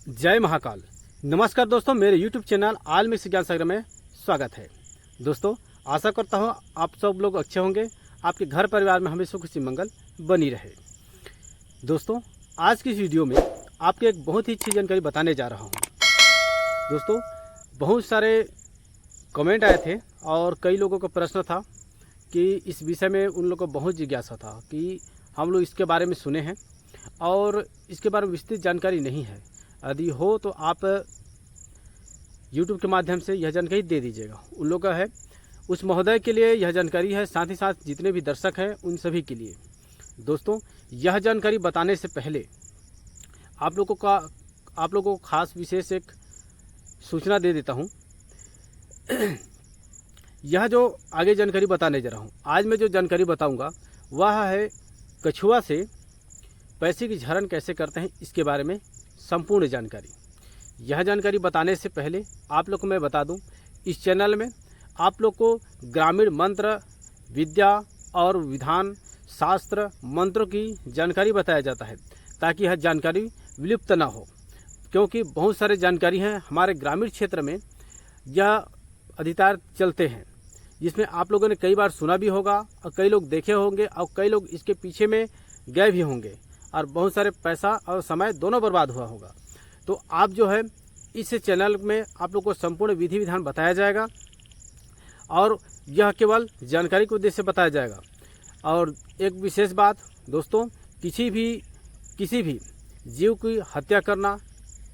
जय महाकाल। नमस्कार दोस्तों, मेरे YouTube चैनल आल मिक्स ज्ञान सागर में स्वागत है। दोस्तों, आशा करता हूँ आप सब लोग अच्छे होंगे, आपके घर परिवार में हमेशा खुशी मंगल बनी रहे। दोस्तों, आज की इस वीडियो में आपको एक बहुत ही अच्छी जानकारी बताने जा रहा हूँ। दोस्तों, बहुत सारे कमेंट आए थे और कई लोगों का प्रश्न था कि इस विषय में उन लोगों को बहुत जिज्ञासा था कि हम लोग इसके बारे में सुने हैं और इसके बारे में विस्तृत जानकारी नहीं है। यदि हो तो आप YouTube के माध्यम से यह जानकारी दे दीजिएगा। उन लोगों का है, उस महोदय के लिए यह जानकारी है, साथ ही साथ जितने भी दर्शक हैं उन सभी के लिए। दोस्तों, यह जानकारी बताने से पहले आप लोगों को खास विशेष एक सूचना दे देता हूँ। यह जो आगे जानकारी बताने जा रहा हूँ, आज मैं जो जानकारी बताऊँगा वह है कछुआ से पैसे की झरण कैसे करते हैं, इसके बारे में संपूर्ण जानकारी। यह जानकारी बताने से पहले आप लोग को मैं बता दूं, इस चैनल में आप लोग को ग्रामीण मंत्र विद्या और विधान शास्त्र मंत्रों की जानकारी बताया जाता है, ताकि यह जानकारी विलुप्त ना हो। क्योंकि बहुत सारे जानकारी हैं हमारे ग्रामीण क्षेत्र में, यह अधिकार चलते हैं, जिसमें आप लोगों ने कई बार सुना भी होगा और कई लोग देखे होंगे और कई लोग इसके पीछे में गए भी होंगे और बहुत सारे पैसा और समय दोनों बर्बाद हुआ होगा। तो आप जो है इस चैनल में आप लोग को संपूर्ण विधि विधान बताया जाएगा और यह केवल जानकारी के उद्देश्य से बताया जाएगा। और एक विशेष बात दोस्तों, किसी भी जीव की हत्या करना,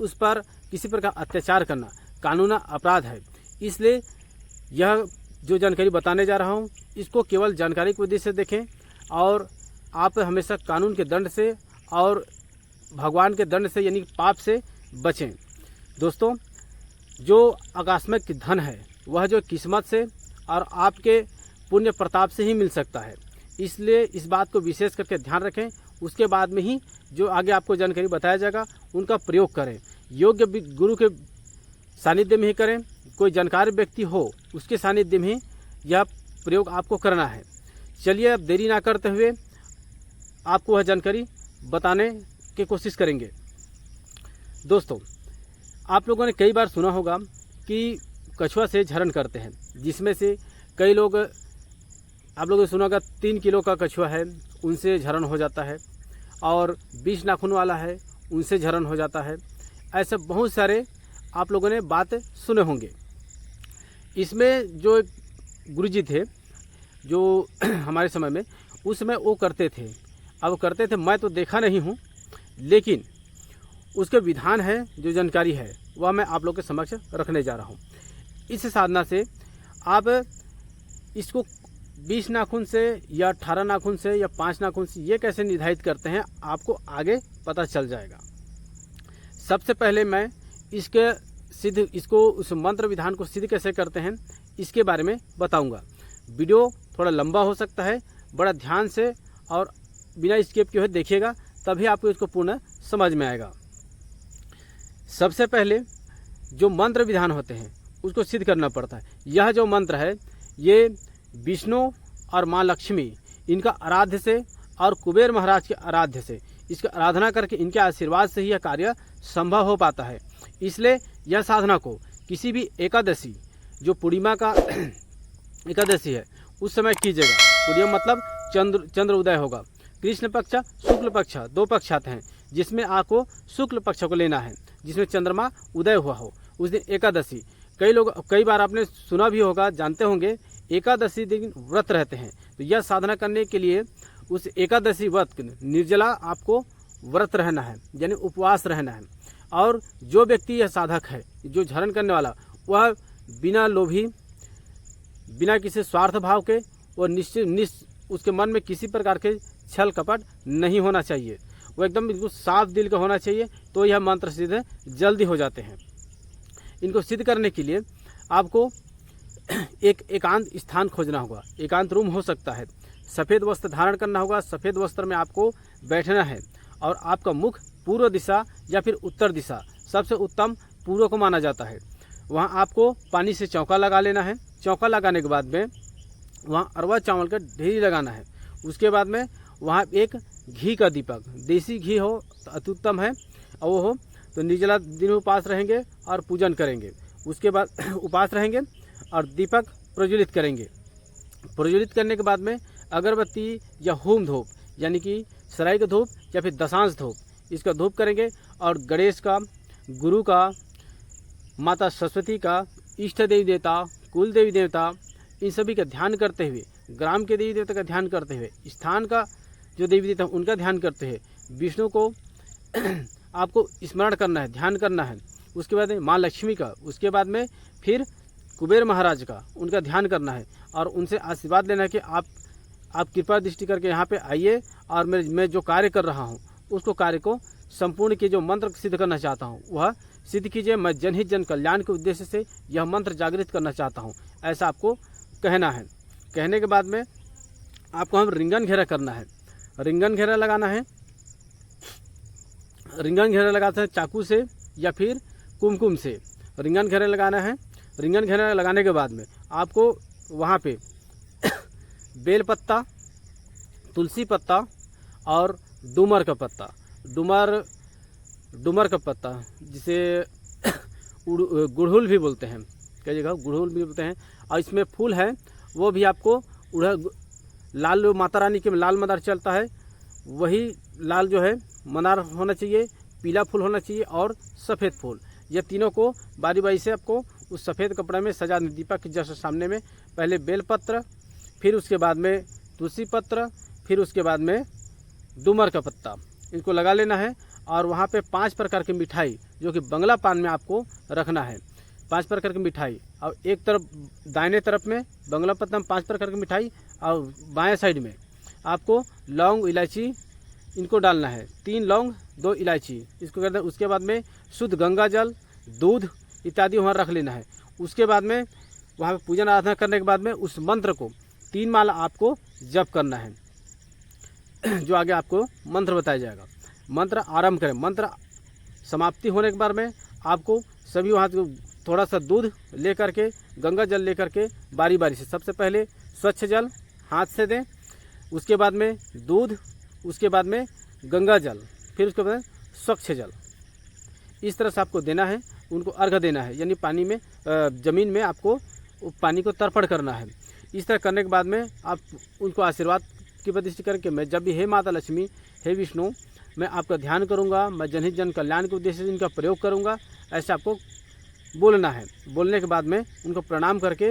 उस पर किसी प्रकार अत्याचार करना कानूनी अपराध है। इसलिए यह जो जानकारी बताने जा रहा हूँ, इसको केवल जानकारी के उद्देश्य से देखें और आप हमेशा कानून के दंड से और भगवान के दंड से यानी पाप से बचें। दोस्तों, जो आकस्मिक धन है वह जो किस्मत से और आपके पुण्य प्रताप से ही मिल सकता है, इसलिए इस बात को विशेष करके ध्यान रखें। उसके बाद में ही जो आगे आपको जानकारी बताया जाएगा उनका प्रयोग करें। योग्य गुरु के सानिध्य में ही करें, कोई जानकार व्यक्ति हो उसके सानिध्य में ही यह प्रयोग आपको करना है। चलिए अब देरी ना करते हुए आपको वह जानकारी बताने की कोशिश करेंगे। दोस्तों, आप लोगों ने कई बार सुना होगा कि कछुआ से झरण करते हैं, जिसमें से कई लोग आप लोगों ने सुना होगा 3 किलो का कछुआ है उनसे झरण हो जाता है, और 20 नाखून वाला है उनसे झरण हो जाता है। ऐसे बहुत सारे आप लोगों ने बात सुने होंगे। इसमें जो गुरुजी थे जो हमारे समय में, उस समय वो करते थे। अब करते थे, मैं तो देखा नहीं हूँ, लेकिन उसके विधान है, जो जानकारी है वह मैं आप लोग के समक्ष रखने जा रहा हूँ। इस साधना से आप इसको 20 नाखून से या 18 नाखून से या 5 नाखून से ये कैसे निर्धारित करते हैं आपको आगे पता चल जाएगा। सबसे पहले मैं इसको उस मंत्र विधान को सिद्ध कैसे करते हैं इसके बारे में बताऊंगा। वीडियो थोड़ा लंबा हो सकता है, बड़ा ध्यान से और बिना स्किप किए हुए देखिएगा, तभी आपको इसको पूर्ण समझ में आएगा। सबसे पहले जो मंत्र विधान होते हैं उसको सिद्ध करना पड़ता है। यह जो मंत्र है ये विष्णु और माँ लक्ष्मी इनका आराध्य से और कुबेर महाराज के आराध्य से इसकी आराधना करके इनके आशीर्वाद से ही यह कार्य संभव हो पाता है। इसलिए यह साधना को किसी भी एकादशी, जो पूर्णिमा का एकादशी है उस समय कीजिएगा। पूर्णिमा मतलब चंद्र उदय होगा, कृष्ण पक्ष शुक्ल पक्ष 2 पक्ष आते हैं, जिसमें आपको शुक्ल पक्ष को लेना है, जिसमें चंद्रमा उदय हुआ हो उस दिन एकादशी। कई बार आपने सुना भी होगा, जानते होंगे, एकादशी दिन व्रत रहते हैं। तो यह साधना करने के लिए उस एकादशी व्रत निर्जला आपको व्रत रहना है, यानी उपवास रहना है। और जो व्यक्ति यह साधक है, जो झरण करने वाला, वह बिना लोभी, बिना किसी स्वार्थ भाव के और उसके मन में किसी प्रकार के छल कपट नहीं होना चाहिए। वो एकदम बिल्कुल साफ दिल का होना चाहिए, तो यह मंत्र सिद्ध जल्दी हो जाते हैं। इनको सिद्ध करने के लिए आपको एक एकांत स्थान खोजना होगा। एकांत रूम हो सकता है, सफ़ेद वस्त्र धारण करना होगा, सफ़ेद वस्त्र में आपको बैठना है और आपका मुख पूर्व दिशा या फिर उत्तर दिशा, सबसे उत्तम पूर्व को माना जाता है। वहाँ आपको पानी से चौका लगा लेना है। चौका लगाने के बाद में वहाँ अरवा चावल का ढेरी लगाना है। उसके बाद में वहाँ एक घी का दीपक, देसी घी हो तो अति उत्तम है, और वो हो तो निर्जला दिन में उपास रहेंगे और पूजन करेंगे। उसके बाद उपास रहेंगे और दीपक प्रज्वलित करेंगे। प्रज्वलित करने के बाद में अगरबत्ती या होम धूप यानी कि सराय का धूप या फिर दशांश धूप, इसका धूप करेंगे। और गणेश का, गुरु का, माता सरस्वती का, इष्ट देवी देवता, कुल देवी देवता, इन सभी का ध्यान करते हुए, ग्राम के देवी देवता का ध्यान करते हुए, स्थान का जो देवी देवता उनका ध्यान करते हुए विष्णु को आपको स्मरण करना है, ध्यान करना है। उसके बाद में माँ लक्ष्मी का, उसके बाद में फिर कुबेर महाराज का, उनका ध्यान करना है और उनसे आशीर्वाद लेना है कि आप कृपा दृष्टि करके यहाँ पे आइए और मैं जो कार्य कर रहा हूँ उसको कार्य को संपूर्ण के जो मंत्र सिद्ध करना चाहता हूँ वह सिद्ध कीजिए। मैं जनहित जन कल्याण के उद्देश्य से यह मंत्र जागृत करना चाहता हूँ, ऐसा आपको कहना है। कहने के बाद में आपको हम रिंगन घेरा करना है। रिंगन घेरा लगाना है। रिंगन घेरा लगाते हैं चाकू से या फिर कुमकुम से रिंगन घेरा लगाना है। रिंगन घेरा लगाने के बाद में आपको वहाँ पे बेल पत्ता, तुलसी पत्ता और डूमर का पत्ता, डूमर का पत्ता जिसे गुड़हुल भी बोलते हैं, कई जगह गुड़हुल भी बोलते हैं। और इसमें फूल है वो भी आपको लाल, माता रानी के लाल मदार चलता है वही लाल जो है मदार होना चाहिए, पीला फूल होना चाहिए और सफ़ेद फूल। ये तीनों को बारी बारी से आपको उस सफ़ेद कपड़े में सजा, दीपक के जस्ट सामने में पहले बेलपत्र, फिर उसके बाद में तुलसी पत्र, फिर उसके बाद में डूमर का पत्ता, इनको लगा लेना है। और वहाँ पे 5 प्रकार की मिठाई जो कि बंगला पान में आपको रखना है, 5 प्रकार की मिठाई। और एक तरफ दाहिने तरफ में बंगला पत्ता में 5 प्रकार की मिठाई और बाएं साइड में आपको लौंग, इलायची इनको डालना है, 3 लौंग 2 इलायची इसको करना है। उसके बाद में शुद्ध गंगा जल, दूध इत्यादि वहाँ रख लेना है। उसके बाद में वहाँ पे पूजन आराधना करने के बाद में उस मंत्र को 3 माला आपको जप करना है, जो आगे आपको मंत्र बताया जाएगा। मंत्र आरंभ करें। मंत्र समाप्ति होने के बाद में आपको सभी वहाँ थोड़ा सा दूध ले करके, गंगा जल ले करके बारी बारी से, सबसे पहले स्वच्छ जल हाथ से दें, उसके बाद में दूध, उसके बाद में गंगा जल, फिर उसके बाद स्वच्छ जल। इस तरह से आपको देना है, उनको अर्घ देना है, यानी पानी में, ज़मीन में आपको पानी को तर्पण करना है। इस तरह करने के बाद में आप उनको आशीर्वाद की प्रतिष्ठा करके, मैं जब भी हे माता लक्ष्मी, हे विष्णु, मैं आपका ध्यान करूंगा, मैं जनहित जन कल्याण के उद्देश्य से इनका प्रयोग करूंगा, ऐसे आपको बोलना है। बोलने के बाद में उनको प्रणाम करके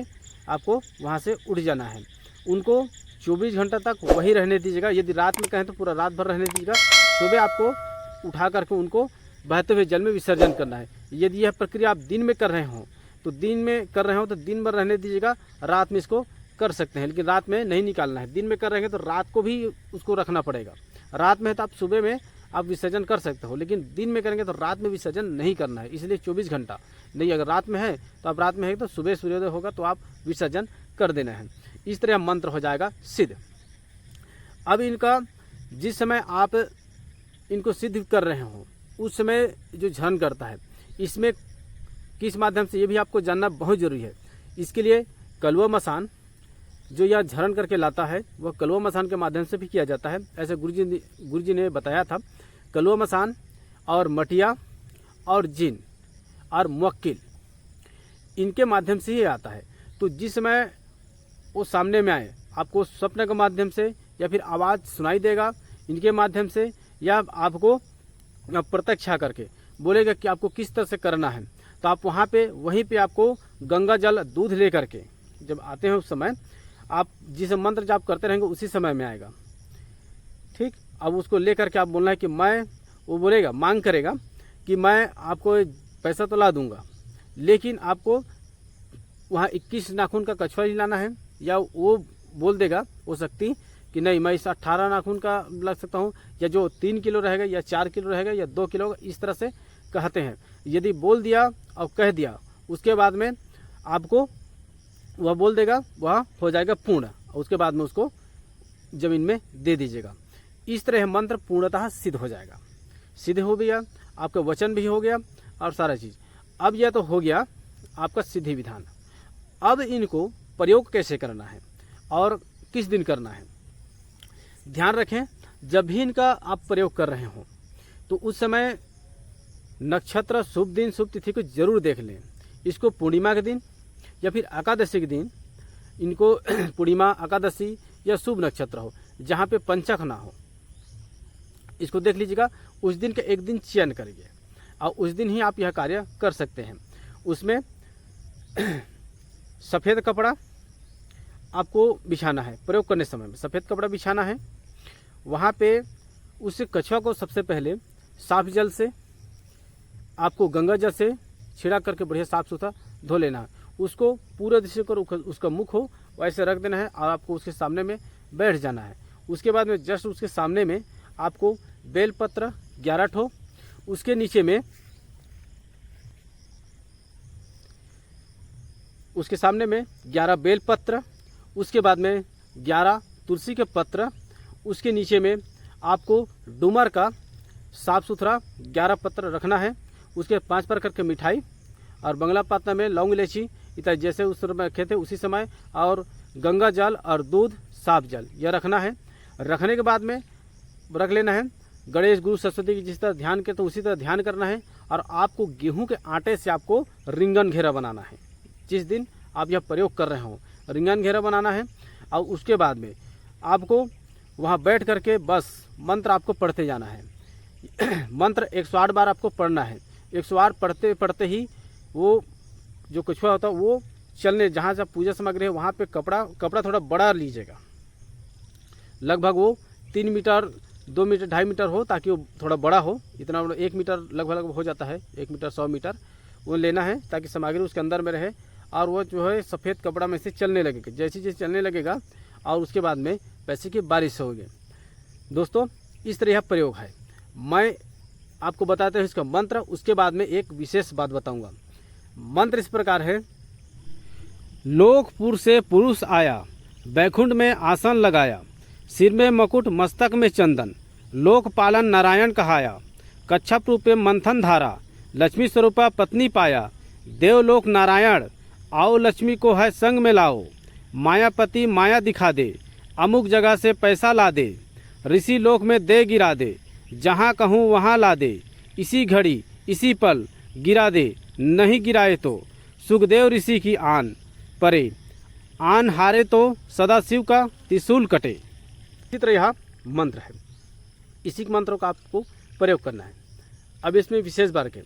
आपको वहाँ से उठ जाना है। उनको 24 घंटा तक वहीं रहने दीजिएगा। यदि रात में कहें तो पूरा रात भर रहने दीजिएगा। सुबह आपको उठा करके उनको बहते हुए जल में विसर्जन करना है। यदि यह प्रक्रिया आप दिन में कर रहे हो तो दिन भर रहने दीजिएगा। रात में इसको कर सकते हैं, लेकिन रात में नहीं निकालना है। दिन में कर रहे हैं तो रात को भी उसको रखना पड़ेगा। रात में है तो आप सुबह में आप विसर्जन कर सकते हो, लेकिन दिन में करेंगे तो रात में विसर्जन नहीं करना है। इसलिए 24 घंटा नहीं, अगर रात में है तो आप रात में है तो सुबह सूर्योदय होगा तो आप विसर्जन कर देना है। इस तरह मंत्र हो जाएगा सिद्ध। अब इनका जिस समय आप इनको सिद्ध कर रहे हो उस समय जो झरन करता है, इसमें किस माध्यम से, ये भी आपको जानना बहुत जरूरी है। इसके लिए कलवा मसान जो यह झरन करके लाता है वह कलवा मसान के माध्यम से भी किया जाता है। ऐसे गुरुजी ने बताया था। कलवा मसान और मटिया और जिन और मुवक्किल, इनके माध्यम से ही आता है। तो जिस समय वो सामने में आए, आपको स्वप्न के माध्यम से या फिर आवाज़ सुनाई देगा इनके माध्यम से, या आपको प्रत्यक्ष करके बोलेगा कि आपको किस तरह से करना है, तो आप वहाँ पे वहीं पे आपको गंगा जल, दूध ले करके जब आते हैं उस समय आप जिस मंत्र जाप करते रहेंगे उसी समय में आएगा। ठीक, अब उसको ले करके आप बोलना है कि मैं, वो बोलेगा, मांग करेगा कि मैं आपको पैसा तो ला दूंगा, लेकिन आपको वहाँ 21 नाखून का कछुआ ही लाना है। या वो बोल देगा वो शक्ति कि नहीं, मैं इस 18 नाखून का ला सकता हूँ, या जो 3 किलो रहेगा या 4 किलो रहेगा या 2 किलो, इस तरह से कहते हैं। यदि बोल दिया और कह दिया, उसके बाद में आपको वह बोल देगा, वह हो जाएगा पूर्ण, और उसके बाद में उसको जमीन में दे दीजिएगा। इस तरह मंत्र पूर्णतः सिद्ध हो जाएगा। सिद्ध हो गया, आपका वचन भी हो गया और सारा चीज़। अब यह तो हो गया आपका सिद्धि विधान। अब इनको प्रयोग कैसे करना है और किस दिन करना है, ध्यान रखें। जब भी इनका आप प्रयोग कर रहे हो तो उस समय नक्षत्र, शुभ दिन, शुभ तिथि को जरूर देख लें। इसको पूर्णिमा के दिन या फिर एकादशी के दिन, इनको पूर्णिमा, एकादशी या शुभ नक्षत्र हो जहाँ पे पंचक ना हो, इसको देख लीजिएगा। उस दिन का एक दिन चयन करिए और उस दिन ही आप यह कार्य कर सकते हैं। उसमें सफ़ेद कपड़ा आपको बिछाना है, प्रयोग करने समय में सफ़ेद कपड़ा बिछाना है। वहाँ पे उस कछुआ को सबसे पहले साफ जल से, आपको गंगा जल से छिड़क करके बढ़िया साफ सुथरा धो लेना है। उसको पूरे दृश्य कर उसका मुख हो वैसे रख देना है और आपको उसके सामने में बैठ जाना है। उसके बाद में जस्ट उसके सामने में आपको बेलपत्र 11 ठो, उसके नीचे में उसके सामने में 11 बेलपत्र, उसके बाद में 11 तुलसी के पत्र, उसके नीचे में आपको डूमर का साफ सुथरा 11 पत्र रखना है। उसके 5 प्रकार के मिठाई और बंगला पातना में लौंग इलायची इतना जैसे उस समय रखे थे उसी समय, और गंगा जल और दूध, साफ जल यह रखना है। रखने के बाद में रख लेना है गणेश, गुरु, सरस्वती की जिस तरह ध्यान करते हैं उसी तरह ध्यान करना है। और आपको गेहूं के आटे से आपको रिंगन घेरा बनाना है। जिस दिन आप यह प्रयोग कर रहे हो रिंगन घेरा बनाना है। और उसके बाद में आपको वहाँ बैठ करके बस मंत्र आपको पढ़ते जाना है। मंत्र 108 बार आपको पढ़ना है। 108 पढ़ते पढ़ते ही वो जो कछुआ होता है वो चलने, जहाँ जहाँ पूजा सामग्री है वहाँ पे कपड़ा थोड़ा बड़ा लीजिएगा, लगभग वो 3 मीटर, 2 मीटर, 2.5 मीटर हो, ताकि वो थोड़ा बड़ा हो। इतना 1 मीटर लगभग हो जाता है, 1 मीटर 100 मीटर वो लेना है ताकि सामग्री उसके अंदर में रहे। और वो जो है सफ़ेद कपड़ा में से चलने लगेगा। जैसे जैसे चलने लगेगा और उसके बाद में पैसे की बारिश होगी। दोस्तों इस तरह यह प्रयोग है। मैं आपको बताते हैं इसका मंत्र, उसके बाद में एक विशेष बात बताऊंगा। मंत्र इस प्रकार है। लोकपुर से पुरुष आया, बैकुंठ में आसन लगाया, सिर में मुकुट, मस्तक में चंदन, लोकपालन नारायण कहाया, कच्छप रूपे मंथन धारा, लक्ष्मी स्वरूपा पत्नी पाया, देवलोक नारायण आओ लक्ष्मी को है संग में लाओ, मायापति माया दिखा दे, अमुक जगह से पैसा ला दे, ऋषि लोक में दे गिरा दे, जहाँ कहूँ वहाँ ला दे, इसी घड़ी इसी पल गिरा दे, नहीं गिराए तो सुखदेव ऋषि की आन परे, आन हारे तो सदा शिव का त्रिशूल कटे। इसी तरह यह मंत्र है। इसी मंत्रों का आपको प्रयोग करना है। अब इसमें विशेष बात है,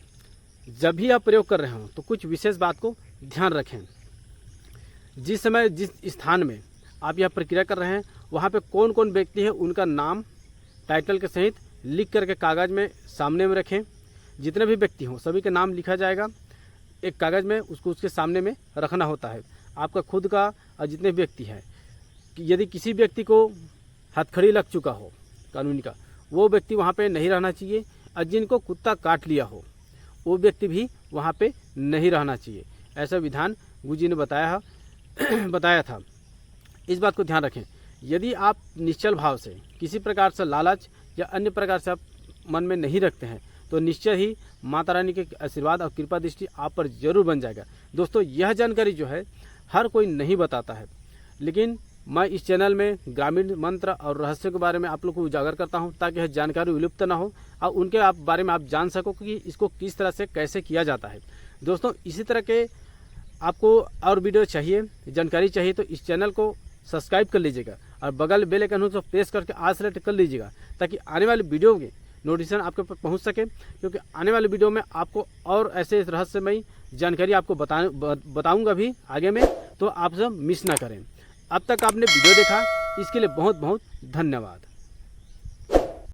जब भी आप प्रयोग कर रहे हो तो कुछ विशेष बात को ध्यान रखें। जिस समय जिस स्थान में आप यह प्रक्रिया कर रहे हैं वहाँ पे कौन कौन व्यक्ति है उनका नाम टाइटल के सहित लिख करके कागज़ में सामने में रखें। जितने भी व्यक्ति हों सभी का नाम लिखा जाएगा एक कागज़ में, उसको उसके सामने में रखना होता है। आपका खुद का और जितने व्यक्ति हैं, यदि किसी व्यक्ति को हथकड़ी लग चुका हो कानूनी का, वो व्यक्ति वहाँ पे नहीं रहना चाहिए। और जिनको कुत्ता काट लिया हो वो व्यक्ति भी वहाँ पे नहीं रहना चाहिए। ऐसा विधान गुरु जी ने बताया था। इस बात को ध्यान रखें। यदि आप निश्चल भाव से किसी प्रकार से लालच या अन्य प्रकार से आप मन में नहीं रखते हैं तो निश्चय ही माता रानी के आशीर्वाद और कृपा दृष्टि आप पर जरूर बन जाएगा। दोस्तों यह जानकारी जो है हर कोई नहीं बताता है, लेकिन मैं इस चैनल में ग्रामीण मंत्र और रहस्य के बारे में आप लोग को उजागर करता हूं ताकि यह जानकारी विलुप्त ना हो और उनके बारे में आप जान सको कि इसको किस तरह से कैसे किया जाता है। दोस्तों इसी तरह के आपको और वीडियो चाहिए, जानकारी चाहिए तो इस चैनल को सब्सक्राइब कर लीजिएगा और बगल बेल आइकन को प्रेस करके ऑल सेलेक्ट कर लीजिएगा ताकि आने वाली वीडियो के नोटिफिकेशन आपके पास पहुंच सके। क्योंकि आने वाली वीडियो में आपको और ऐसे रहस्यमयी जानकारी आपको बताऊंगा भी आगे में, तो आप सब मिस ना करें। अब तक आपने वीडियो देखा इसके लिए बहुत बहुत धन्यवाद।